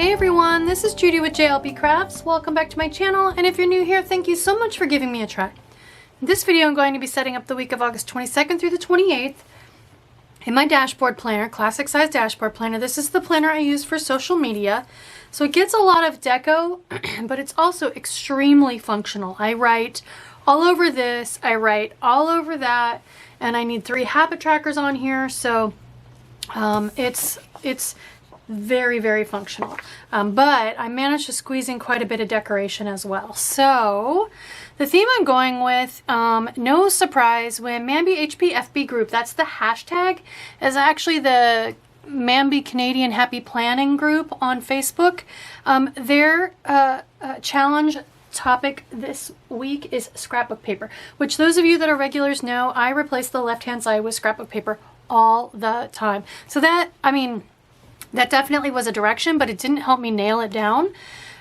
Hey everyone, this is Judi with JLBCrafts. Welcome back to my channel, and if you're new here, thank you so much for giving me a try. In this video, I'm going to be setting up the week of August 22nd through the 28th in my dashboard planner, classic size dashboard planner. This is the planner I use for social media. So it gets a lot of deco, but it's also extremely functional. I write all over this, I write all over that, and I need 3 habit trackers on here, so it's very, very functional. But I managed to squeeze in quite a bit of decoration as well. So the theme I'm going with, no surprise, when Mambi HP FB group, that's the hashtag, is actually the Mambi Canadian Happy Planning group on Facebook. Their challenge topic this week is scrapbook paper, which those of you that are regulars know I replace the left-hand side with scrapbook paper all the time. So that, I mean, that definitely was a direction, but it didn't help me nail it down.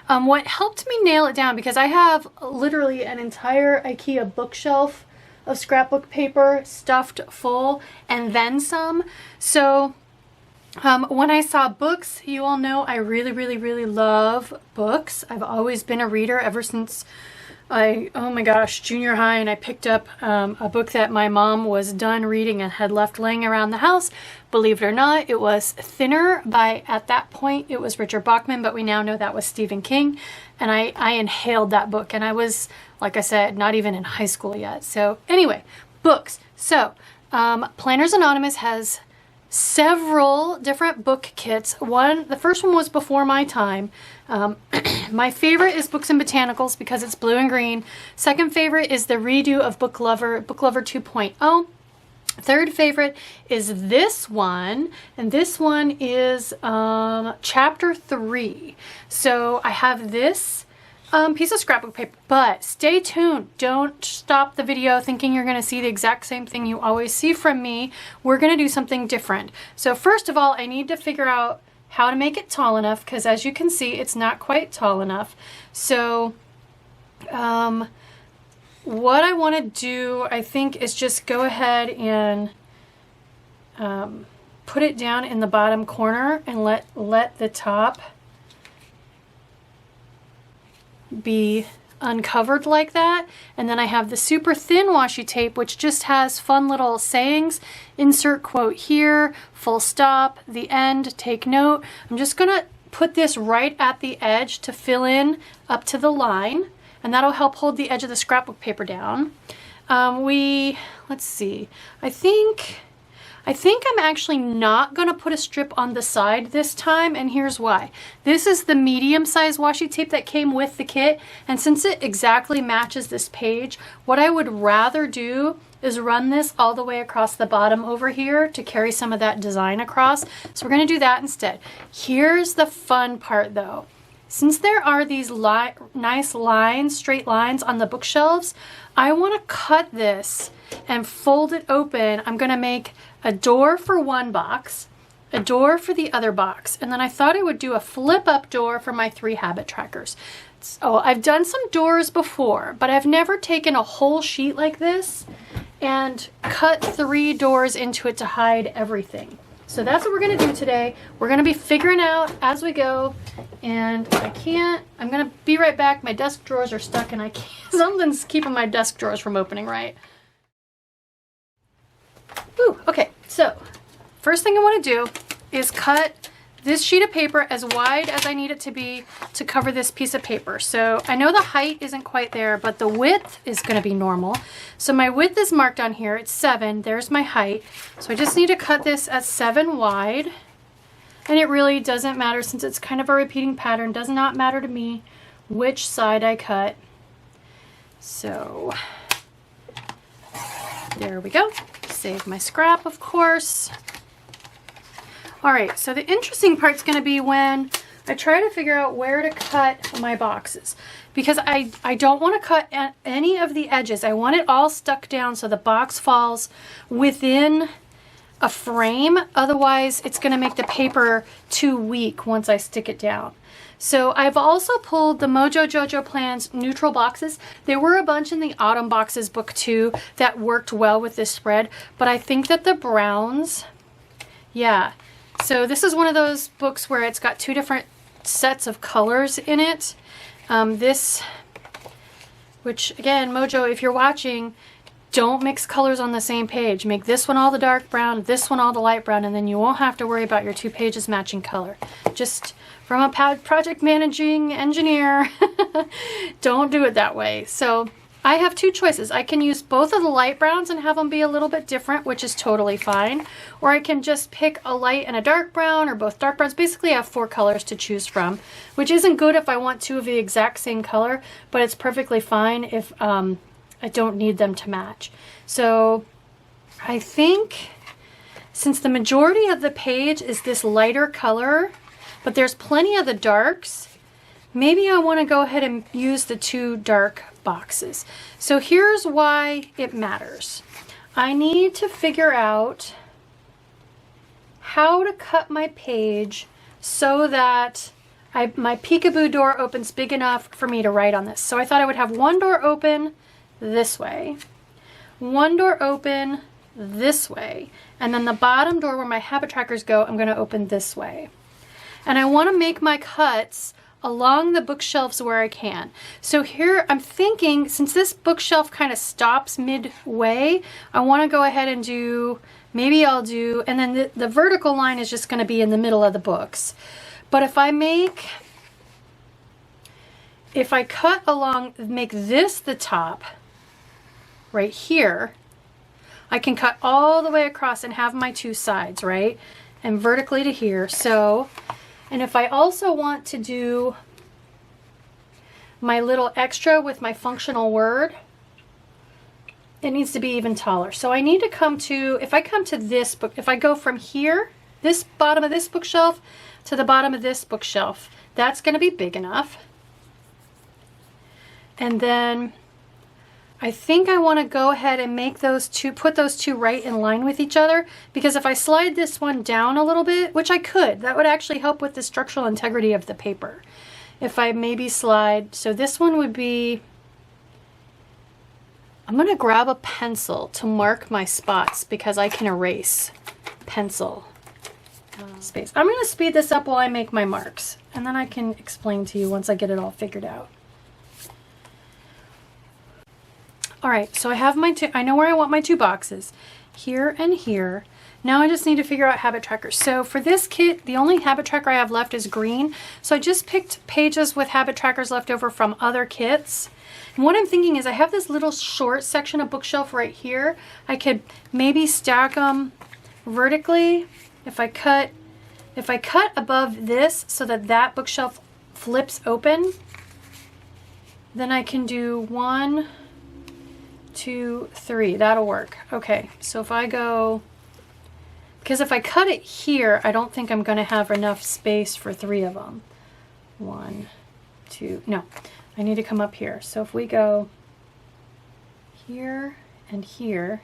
What helped me nail it down, because I have literally an entire IKEA bookshelf of scrapbook paper stuffed full and then some. So when I saw books, you all know I really love books. I've always been a reader ever since oh my gosh, junior high, and I picked up a book that my mom was done reading and had left laying around the house. Believe it or not, it was Thinner by, at that point, it was Richard Bachman, but we now know that was Stephen King. And I inhaled that book, and I was, like I said, not even in high school yet. So anyway, books. So Planners Anonymous has several different book kits. The first one was before my time. My favorite is Books and Botanicals because it's blue and green. Second favorite is the redo of Book Lover 2.0. Third favorite is this one, and this one is chapter 3. So I have this piece of scrapbook paper, but stay tuned. Don't stop the video thinking you're going to see the exact same thing you always see from me. We're going to do something different. So first of all, I need to figure out how to make it tall enough, because as you can see, it's not quite tall enough. So what I want to do, I think, is just go ahead and put it down in the bottom corner and let the top be uncovered like that. And then I have the super thin washi tape, which just has fun little sayings. Insert quote here, full stop, the end, take note. I'm just gonna put this right at the edge to fill in up to the line, and that'll help hold the edge of the scrapbook paper down. Let's see, I think I'm actually not going to put a strip on the side this time, and here's why. This is the medium-sized washi tape that came with the kit, and since it exactly matches this page, what I would rather do is run this all the way across the bottom over here to carry some of that design across. So we're going to do that instead. Here's the fun part though. Since there are these nice lines, straight lines on the bookshelves, I want to cut this and fold it open. I'm going to make a door for one box, a door for the other box, and then I thought I would do a flip-up door for my 3 habit trackers. So I've done some doors before, but I've never taken a whole sheet like this and cut 3 doors into it to hide everything. So that's what we're going to do today. We're going to be figuring out as we go, and I'm going to be right back. My desk drawers are stuck, and something's keeping my desk drawers from opening right. Ooh, okay, so first thing I want to do is cut this sheet of paper as wide as I need it to be to cover this piece of paper. So I know the height isn't quite there, but the width is going to be normal. So my width is marked on here. It's 7. There's my height. So I just need to cut this at 7 wide. And it really doesn't matter, since it's kind of a repeating pattern. Does not matter to me which side I cut. So there we go. Save my scrap, of course. All right, so the interesting part's going to be when I try to figure out where to cut my boxes, because I don't want to cut at any of the edges. I want it all stuck down so the box falls within a frame. Otherwise, it's going to make the paper too weak once I stick it down. So I've also pulled the Mojo Jojo Plans neutral boxes. There were a bunch in the Autumn Boxes book too that worked well with this spread, but I think that the browns, yeah. So this is one of those books where it's got 2 different sets of colors in it. Which again, Mojo, if you're watching, don't mix colors on the same page. Make this one all the dark brown, this one all the light brown, and then you won't have to worry about your 2 pages matching color. Just from a project managing engineer, don't do it that way. So I have 2 choices. I can use both of the light browns and have them be a little bit different, which is totally fine. Or I can just pick a light and a dark brown, or both dark browns. Basically, I have 4 colors to choose from, which isn't good if I want 2 of the exact same color, but it's perfectly fine if I don't need them to match. So I think since the majority of the page is this lighter color, but there's plenty of the darks, maybe I want to go ahead and use the 2 dark boxes. So here's why it matters. I need to figure out how to cut my page so that my peekaboo door opens big enough for me to write on this. So I thought I would have one door open this way, one door open this way, and then the bottom door where my habit trackers go, I'm going to open this way. And I want to make my cuts along the bookshelves where I can. So here I'm thinking, since this bookshelf kind of stops midway, I want to go ahead and do, maybe I'll do, and then the vertical line is just going to be in the middle of the books. But if I cut along, make this the top right here, I can cut all the way across and have my 2 sides, right? And vertically to here. So, and if I also want to do my little extra with my functional word, it needs to be even taller. So I need to come to, if I come to this book, if I go from here, this bottom of this bookshelf to the bottom of this bookshelf, that's going to be big enough. And then I think I want to go ahead and make those 2, put those 2 right in line with each other, because if I slide this one down a little bit, which I could, that would actually help with the structural integrity of the paper. If I maybe slide, so this one would be, I'm going to grab a pencil to mark my spots because I can erase pencil space. I'm going to speed this up while I make my marks, and then I can explain to you once I get it all figured out. All right, so I have my 2, I know where I want my 2 boxes, here and here. Now I just need to figure out habit trackers. So for this kit, the only habit tracker I have left is green. So I just picked pages with habit trackers left over from other kits. And what I'm thinking is I have this little short section of bookshelf right here. I could maybe stack them vertically. If I cut above this so that that bookshelf flips open, then I can do 1, 2, 3. That'll work. Okay, so if I go, because if I cut it here, I don't think I'm going to have enough space for 3 of them. 1, 2, no, I need to come up here. So if we go here and here,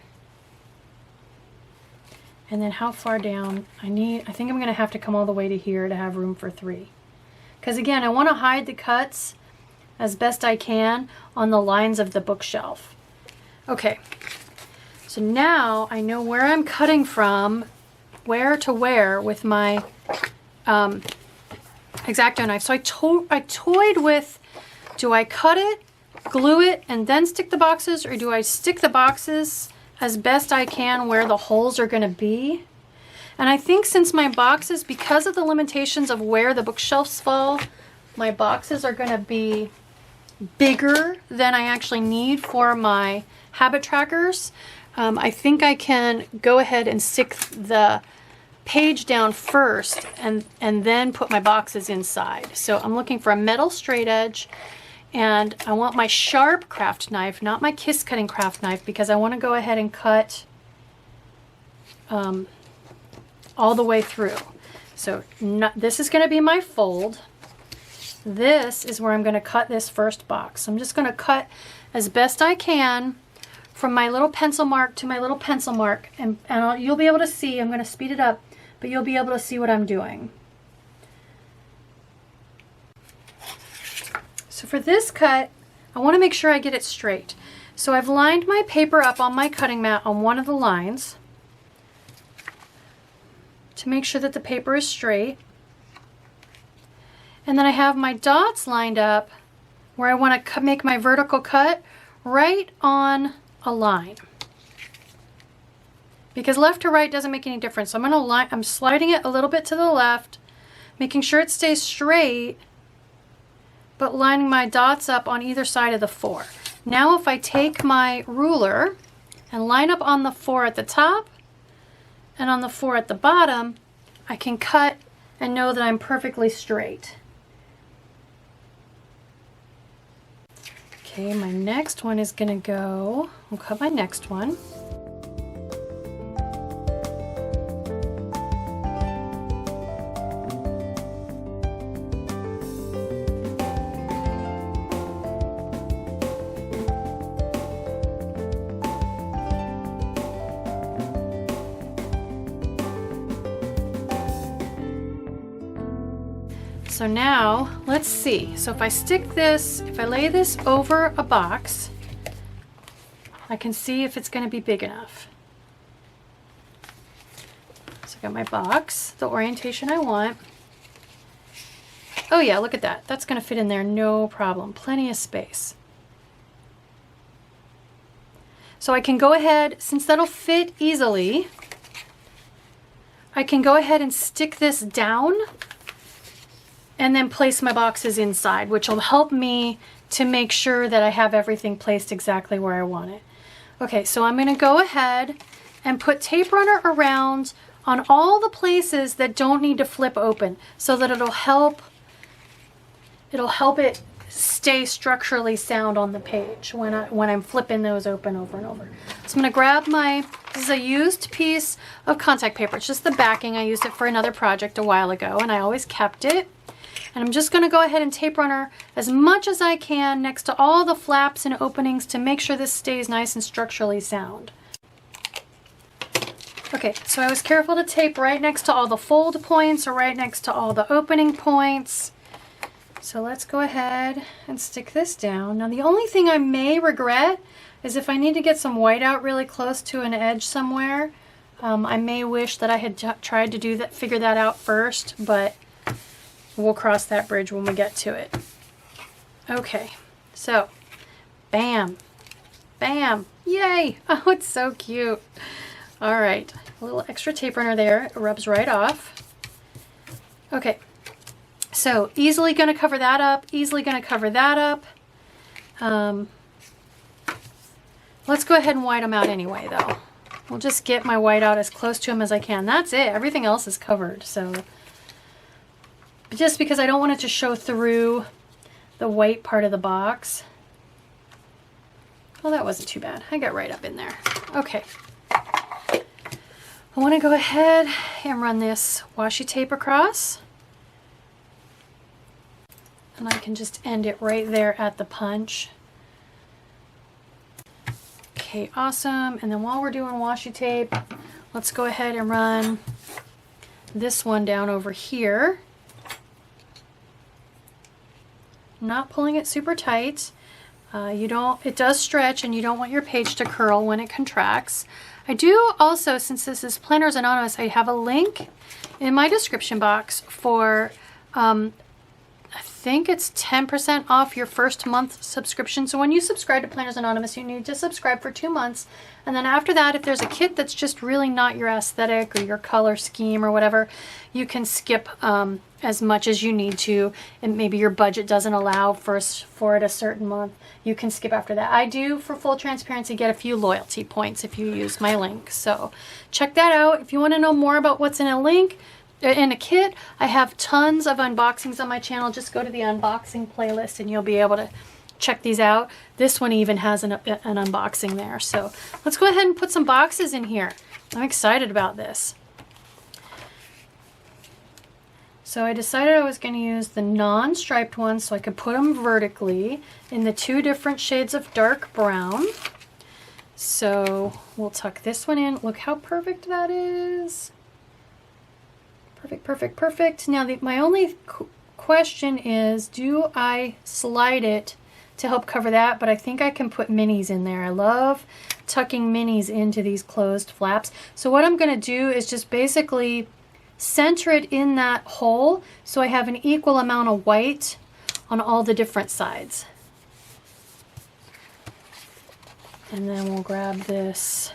and then how far down, I think I'm going to have to come all the way to here to have room for 3. Because again, I want to hide the cuts as best I can on the lines of the bookshelf. Okay, so now I know where I'm cutting from, where to where with my X-Acto knife. So I toyed with, do I cut it, glue it, and then stick the boxes, or do I stick the boxes as best I can where the holes are going to be? And I think since my boxes, because of the limitations of where the bookshelves fall, my boxes are going to be bigger than I actually need for my habit trackers. I think I can go ahead and stick the page down first and then put my boxes inside. So I'm looking for a metal straight edge, and I want my sharp craft knife, not my kiss cutting craft knife, because I want to go ahead and cut all the way through. So this is going to be my fold. This is where I'm going to cut this first box. So I'm just going to cut as best I can from my little pencil mark to my little pencil mark, and you'll be able to see, I'm going to speed it up, but you'll be able to see what I'm doing. So for this cut, I want to make sure I get it straight. So I've lined my paper up on my cutting mat on one of the lines to make sure that the paper is straight. And then I have my dots lined up where I want to make my vertical cut right on a line. Because left to right doesn't make any difference. So I'm sliding it a little bit to the left, making sure it stays straight, but lining my dots up on either side of the 4. Now if I take my ruler and line up on the 4 at the top and on the 4 at the bottom, I can cut and know that I'm perfectly straight. Okay, my next one is gonna go, I'll cut my next one. So now, let's see. So if I stick this, if I lay this over a box, I can see if it's going to be big enough. So I got my box, the orientation I want. Oh yeah, look at that. That's going to fit in there, no problem. Plenty of space. So I can go ahead, since that'll fit easily, I can go ahead and stick this down and then place my boxes inside, which will help me to make sure that I have everything placed exactly where I want it. Okay, so I'm gonna go ahead and put tape runner around on all the places that don't need to flip open so that it'll help it stay structurally sound on the page when I'm flipping those open over and over. So I'm gonna grab this is a used piece of contact paper. It's just the backing. I used it for another project a while ago and I always kept it. And I'm just going to go ahead and tape runner as much as I can next to all the flaps and openings to make sure this stays nice and structurally sound. Okay, so I was careful to tape right next to all the fold points or right next to all the opening points. So let's go ahead and stick this down. Now the only thing I may regret is if I need to get some white out really close to an edge somewhere. I may wish that I had tried to figure that out first, but we'll cross that bridge when we get to it. Okay, so bam, bam, yay! Oh, it's so cute. All right, a little extra tape runner there. It rubs right off. Okay, so easily gonna cover that up, easily gonna cover that up. Let's go ahead and white them out anyway though. We'll just get my white out as close to them as I can. That's it, everything else is covered, so. Just because I don't want it to show through the white part of the box. Well, that wasn't too bad. I got right up in there. Okay. I want to go ahead and run this washi tape across. And I can just end it right there at the punch. Okay, awesome. And then while we're doing washi tape, let's go ahead and run this one down over here. Not pulling it super tight. It does stretch and you don't want your page to curl when it contracts. I do also, since this is Planners Anonymous, I have a link in my description box for, I think it's 10% off your first month subscription. So when you subscribe to Planners Anonymous, you need to subscribe for 2 months. And then after that, if there's a kit that's just really not your aesthetic or your color scheme or whatever, you can skip as much as you need to, and maybe your budget doesn't allow for it a certain month, you can skip after that. I do, for full transparency, get a few loyalty points if you use my link. So check that out. If you want to know more about what's in a kit, I have tons of unboxings on my channel. Just go to the unboxing playlist and you'll be able to check these out. This one even has an unboxing there. So let's go ahead and put some boxes in here. I'm excited about this. So I decided I was going to use the non-striped ones so I could put them vertically in the 2 different shades of dark brown. So we'll tuck this one in. Look how perfect that is. Perfect, perfect, perfect. Now my only question is, do I slide it to help cover that? But I think I can put minis in there. I love tucking minis into these closed flaps. So what I'm going to do is just basically center it in that hole so I have an equal amount of white on all the different sides. And then we'll grab this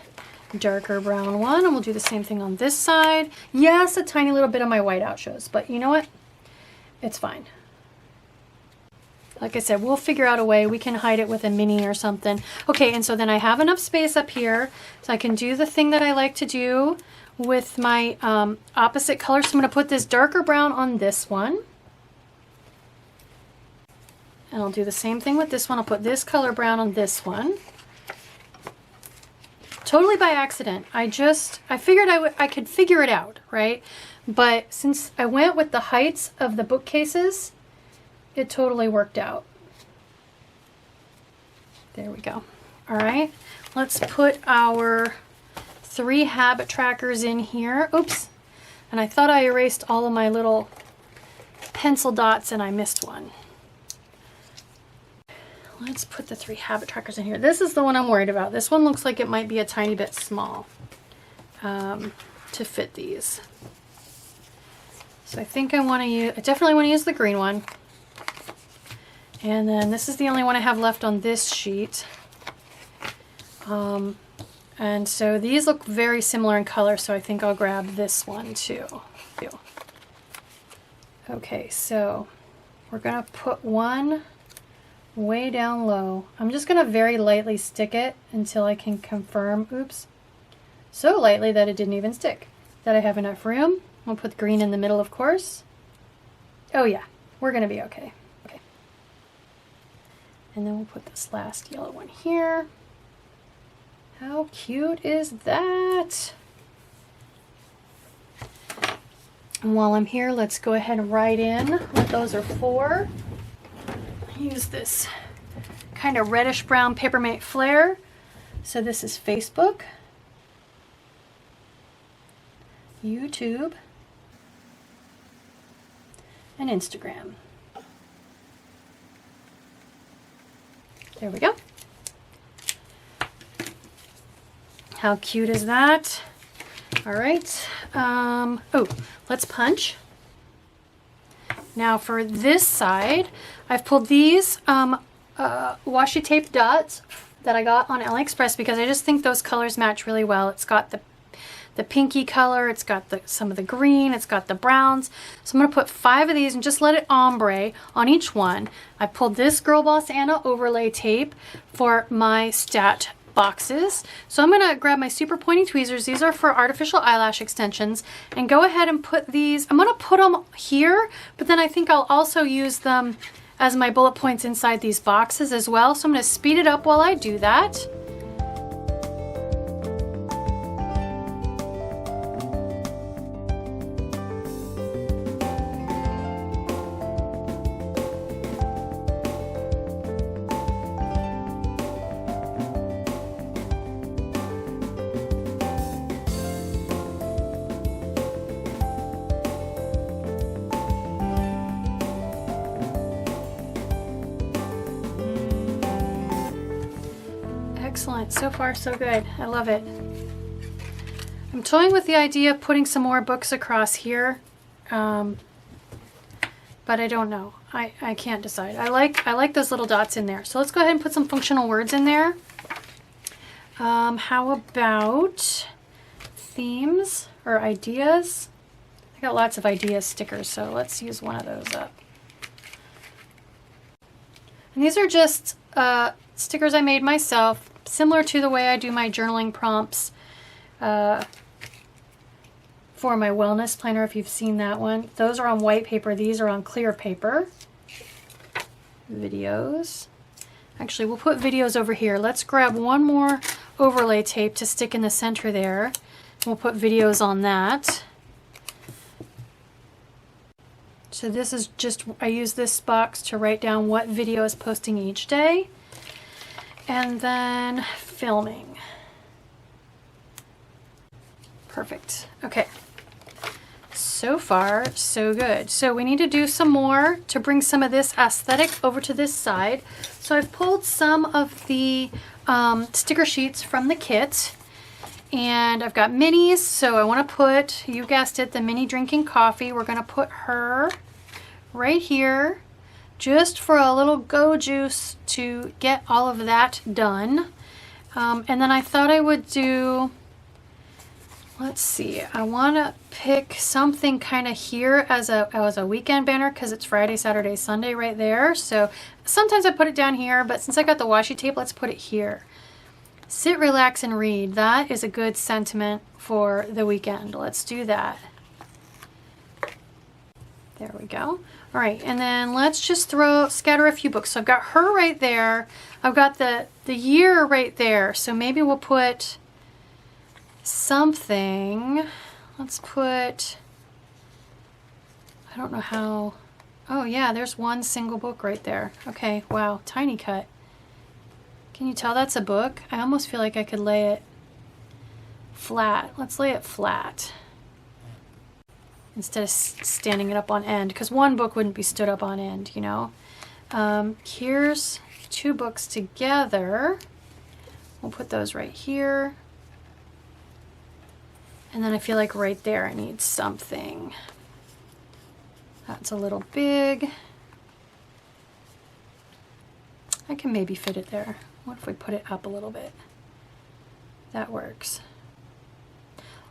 darker brown one and we'll do the same thing on this side. Yes, a tiny little bit of my white outshows, but you know what? It's fine. Like I said, we'll figure out a way. We can hide it with a mini or something. Okay, and so then I have enough space up here so I can do the thing that I like to do with my opposite color. So I'm going to put this darker brown on this one. And I'll do the same thing with this one. I'll put this color brown on this one. Totally by accident. I figured I could figure it out, right? But since I went with the heights of the bookcases, it totally worked out. There we go. All right, let's put our 3 habit trackers in here. Oops, and I thought I erased all of my little pencil dots and I missed one. Let's put the 3 habit trackers in here. This is the one I'm worried about. This one looks like it might be a tiny bit small to fit these. So I think I definitely want to use the green one. And then this is the only one I have left on this sheet. And so these look very similar in color, so I think I'll grab this one too. Okay, so we're gonna put one way down low. I'm just gonna very lightly stick it until I can confirm, oops, so lightly that it didn't even stick, that I have enough room. We'll put the green in the middle, of course. Oh yeah, we're gonna be okay. Okay. And then we'll put this last yellow one here. How cute is that? And while I'm here, let's go ahead and write in what those are for. Use this kind of reddish brown Papermate Flare. So this is Facebook, YouTube, and Instagram. There we go. How cute is that? All right. Oh, let's punch. Now for this side, I've pulled these washi tape dots that I got on AliExpress because I just think those colors match really well. It's got the pinky color, it's got some of the green, it's got the browns. So I'm gonna put 5 of these and just let it ombre on each one. I pulled this Girl Boss Anna overlay tape for my stat boxes. So I'm gonna grab my super pointy tweezers. These are for artificial eyelash extensions, and go ahead and put these, I'm gonna put them here, but then I think I'll also use them as my bullet points inside these boxes as well. So I'm gonna speed it up while I do that. Excellent. So far, so good. I love it. I'm toying with the idea of putting some more books across here, but I don't know. I can't decide. I like those little dots in there. So let's go ahead and put some functional words in there. How about themes or ideas? I got lots of ideas stickers, so let's use one of those up. And these are just stickers I made myself, similar to the way I do my journaling prompts for my wellness planner, if you've seen that one. Those are on white paper. These are on clear paper. Videos. Actually, we'll put videos over here. Let's grab one more overlay tape to stick in the center there. We'll put videos on that. So this is just, I use this box to write down what video is posting each day. And then filming. Perfect. Okay. So far, so good. So we need to do some more to bring some of this aesthetic over to this side. So I've pulled some of the sticker sheets from the kit, And I've got minis, so I want to put, you guessed it, the mini drinking coffee. We're going to put her right here just for a little go juice to get all of that done. And then I thought I would do, let's see, I want to pick something kind of here as a weekend banner because it's Friday, Saturday, Sunday right there. So sometimes I put it down here, but since I got the washi tape, let's put it here. Sit, relax, and read. That is a good sentiment for the weekend. Let's do that. There we go. All right, and then let's just scatter a few books. So I've got her right there. I've got the year right there. So maybe we'll put something. Let's put, I don't know how. Oh yeah, there's one single book right there. Okay, wow, tiny cut. Can you tell that's a book? I almost feel like I could lay it flat. Let's lay it flat instead of standing it up on end, because one book wouldn't be stood up on end, you know. Here's two books together. We'll put those right here. And then I feel like right there I need something. That's a little big. I can maybe fit it there. What if we put it up a little bit? That works.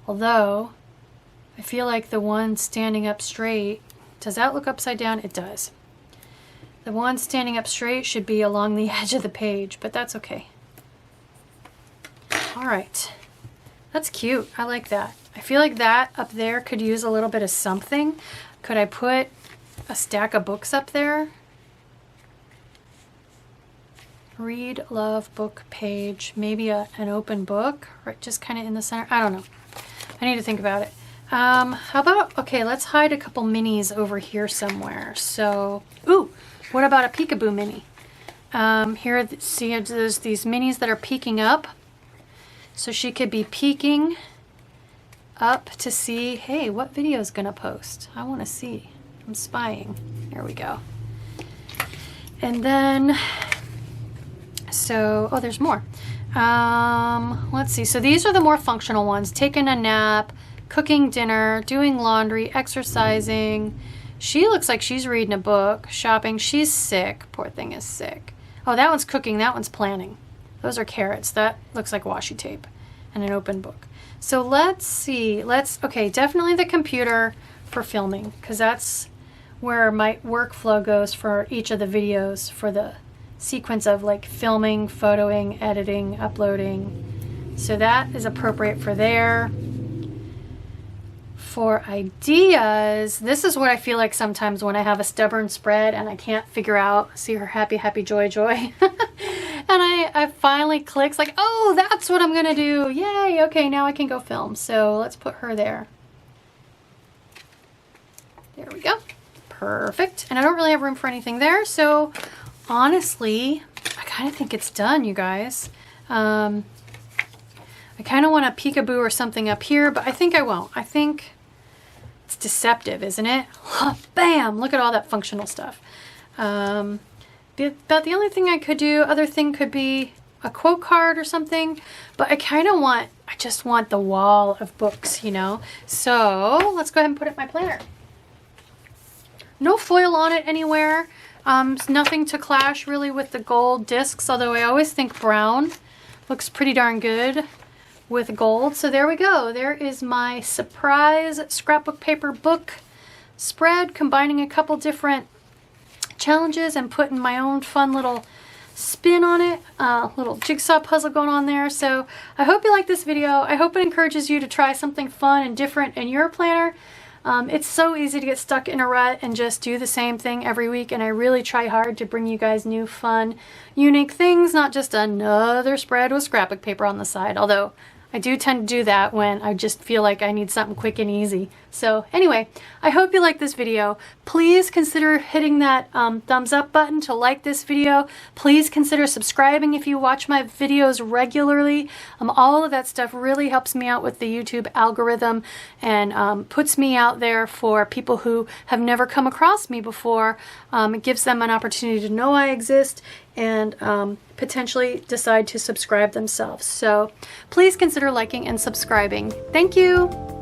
Although, I feel like the one standing up straight, does that look upside down? It does. The one standing up straight should be along the edge of the page, but that's okay. All right. That's cute. I like that. I feel like that up there could use a little bit of something. Could I put a stack of books up there? Read, love, book, page, maybe an open book, right, just kind of in the center. I don't know. I need to think about it. How about, okay, let's hide a couple minis over here somewhere. So, ooh, what about a peekaboo mini? Here, see, there's these minis that are peeking up. So she could be peeking up to see, hey, what video is gonna post? I wanna see. I'm spying. There we go. And then, so, oh, there's more. Let's see. So these are the more functional ones. Taking a nap, cooking dinner, doing laundry, exercising. She looks like she's reading a book, shopping. She's sick. Poor thing is sick. Oh, that one's cooking. That one's planning. Those are carrots. That looks like washi tape and an open book. So let's see. Okay, definitely the computer for filming, because that's where my workflow goes for each of the videos, for the sequence of like filming, photoing, editing, uploading. So that is appropriate for there. For ideas, this is what I feel like sometimes when I have a stubborn spread and I can't figure out, see her happy, happy, joy, joy. And I finally clicks like, oh, that's what I'm gonna do. Yay, okay, now I can go film. So let's put her there. There we go. Perfect. And I don't really have room for anything there, so honestly, I kind of think it's done, you guys. I kind of want a peekaboo or something up here, but I think I won't. I think it's deceptive, isn't it? Bam! Look at all that functional stuff. But the only thing I could do, other thing could be a quote card or something, but I just want the wall of books, you know? So let's go ahead and put it in my planner. No foil on it anywhere. Nothing to clash really with the gold discs, although I always think brown looks pretty darn good with gold. So there we go. There is my surprise scrapbook paper book spread, combining a couple different challenges and putting my own fun little spin on it. Little jigsaw puzzle going on there. So I hope you like this video. I hope it encourages you to try something fun and different in your planner. It's so easy to get stuck in a rut and just do the same thing every week, and I really try hard to bring you guys new, fun, unique things, not just another spread with scrapbook paper on the side, although I do tend to do that when I just feel like I need something quick and easy. So anyway, I hope you like this video. Please consider hitting that thumbs up button to like this video. Please consider subscribing if you watch my videos regularly. All of that stuff really helps me out with the YouTube algorithm and puts me out there for people who have never come across me before. It gives them an opportunity to know I exist and potentially decide to subscribe themselves. So please consider liking and subscribing. Thank you.